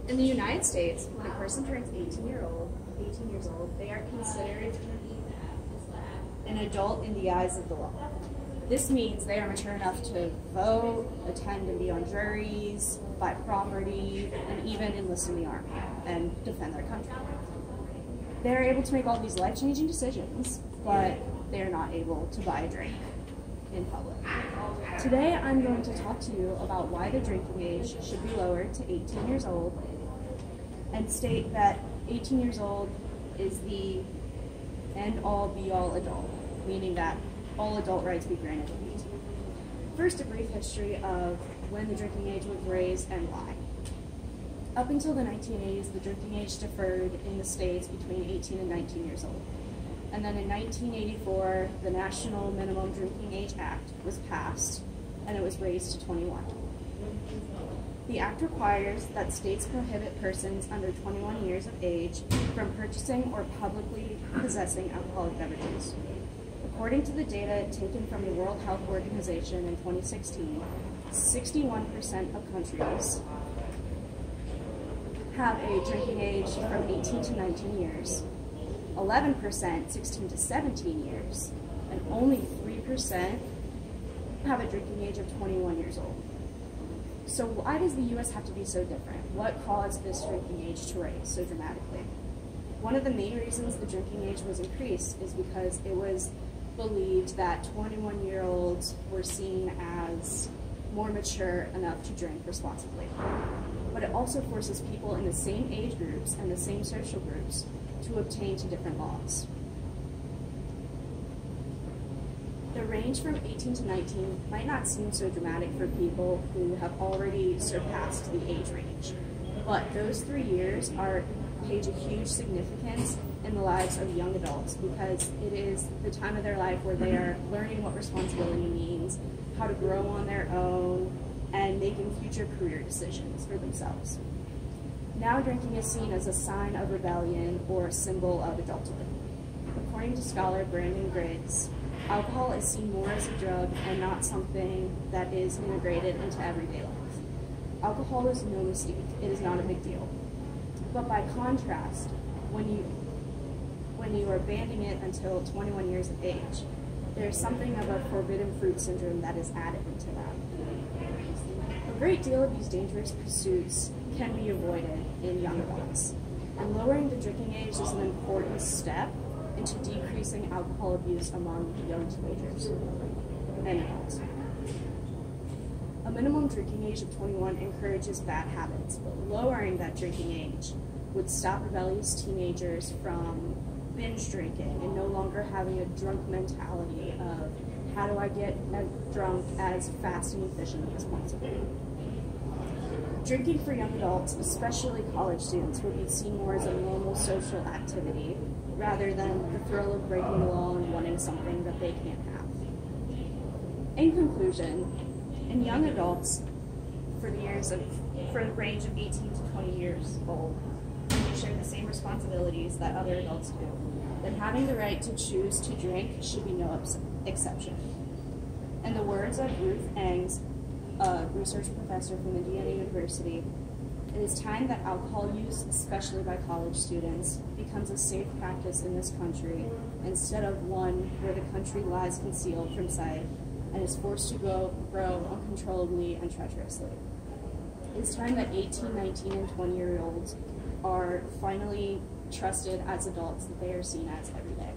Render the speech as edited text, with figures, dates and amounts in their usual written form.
In the United States, when a person turns 18 years old, they are considered an adult in the eyes of the law. This means they are mature enough to vote, attend and be on juries, buy property, and even enlist in the army and defend their country. They are able to make all these life-changing decisions, but they are not able to buy a drink in public. Today, I'm going to talk to you about why the drinking age should be lowered to 18 years old and state that 18 years old is the end-all, be-all adult, meaning that all adult rights be granted at 18. First, a brief history of when the drinking age was raised and why. Up until the 1980s, the drinking age differed in the states between 18 and 19 years old. And then in 1984, the National Minimum Drinking Age Act was passed, and it was raised to 21. The act requires that states prohibit persons under 21 years of age from purchasing or publicly possessing alcoholic beverages. According to the data taken from the World Health Organization in 2016, 61% of countries have a drinking age from 18 to 19 years, 11% 16 to 17 years, and only 3% have a drinking age of 21 years old. So why does the U.S. have to be so different? What caused this drinking age to rise so dramatically? One of the main reasons the drinking age was increased is because it was believed that 21-year-olds were seen as more mature enough to drink responsibly. But it also forces people in the same age groups and the same social groups to obtain to different laws. The range from 18 to 19 might not seem so dramatic for people who have already surpassed the age range, but those 3 years page a huge significance in the lives of young adults because it is the time of their life where they are learning what responsibility means, how to grow on their own, and making future career decisions for themselves. Now drinking is seen as a sign of rebellion or a symbol of adulthood. According to scholar Brandon Griggs, alcohol is seen more as a drug and not something that is integrated into everyday life. Alcohol is no mystique, it is not a big deal. But by contrast, when you are banning it until 21 years of age, there is something of a forbidden fruit syndrome that is added into that. A great deal of these dangerous pursuits can be avoided in young adults, and lowering the drinking age is an important step into decreasing alcohol abuse among young teenagers and adults. A minimum drinking age of 21 encourages bad habits, but lowering that drinking age would stop rebellious teenagers from binge drinking and no longer having a drunk mentality of how do I get drunk as fast and efficiently as possible. Drinking for young adults, especially college students, would be seen more as a normal social activity rather than the thrill of breaking the law and wanting something that they can't have. In conclusion, in young adults, for the range of 18 to 20 years old, they share the same responsibilities that other adults do, then having the right to choose to drink should be no exception. In the words of Ruth Engs, a research professor from Indiana University, it is time that alcohol use, especially by college students, becomes a safe practice in this country instead of one where the country lies concealed from sight and is forced to grow uncontrollably and treacherously. It's time that 18, 19, and 20-year-olds are finally trusted as adults that they are seen as every day.